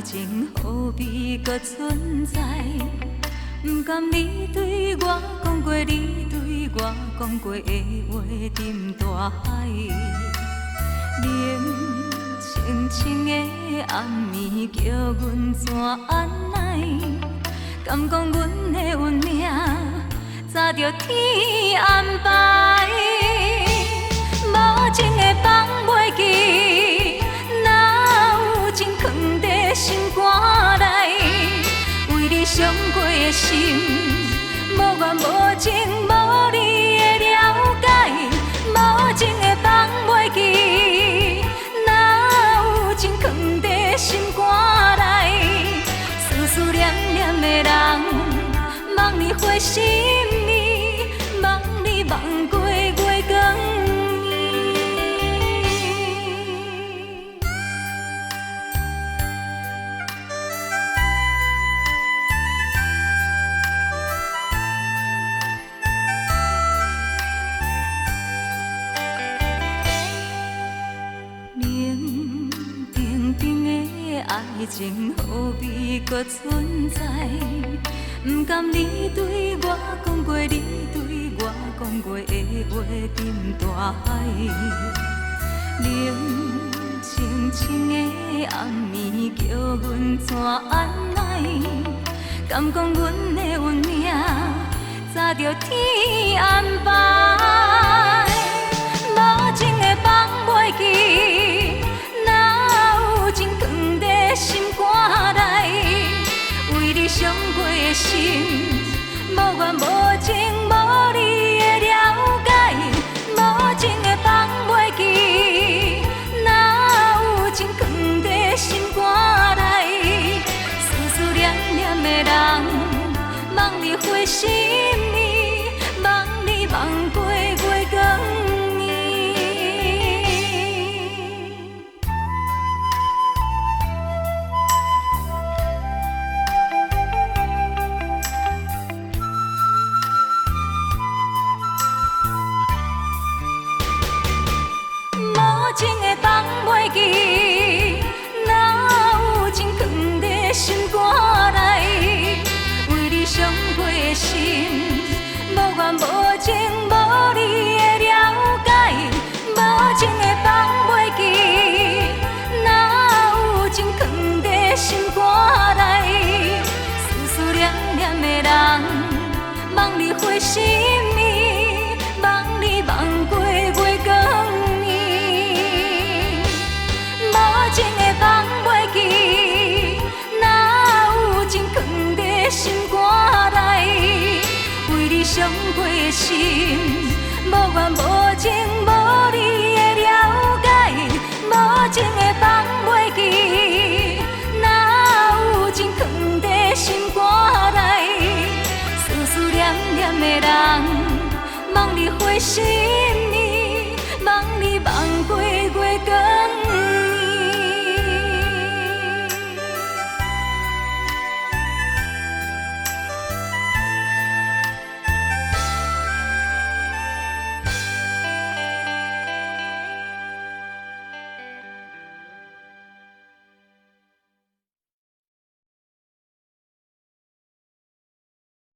情何必搁存在？不甘你对我讲过，你对我讲过的话沉大海。冷清清的暗暝，叫阮怎按捺？敢讲阮的运命早着天安排？无情的放袂记，哪有情藏在心肝内？为你伤过的心，无怨无情，无你的了解。无情的放袂记，哪有情藏在心肝内？思思念念的人，望你回心意，望你望过月光。爱情何必搁存在？不甘你对我讲过，你对我讲过的话沉大海。冷清清的暗暝，叫阮怎按捺？敢讲阮的运命早着天安排？无情的放袂记，情藏在心肝内，为你伤过的心，无怨无情，无你的了解。无情的放袂记，哪有情藏在心肝内？思思念念的人，望你回心意，望你望过月光。无情的放袂记，哪有情藏在心肝内？为你伤过的心，无怨无情，无你的了解。无情的放袂记，哪有情藏在心肝内？思思念念的人，望你回心意，望你望过月光。无情的放袂记，哪有情藏在心肝内？为你伤过的心，无怨无情，无你的了解。无情的放袂记，哪有情藏在心肝内？思思念念的人，望你回心。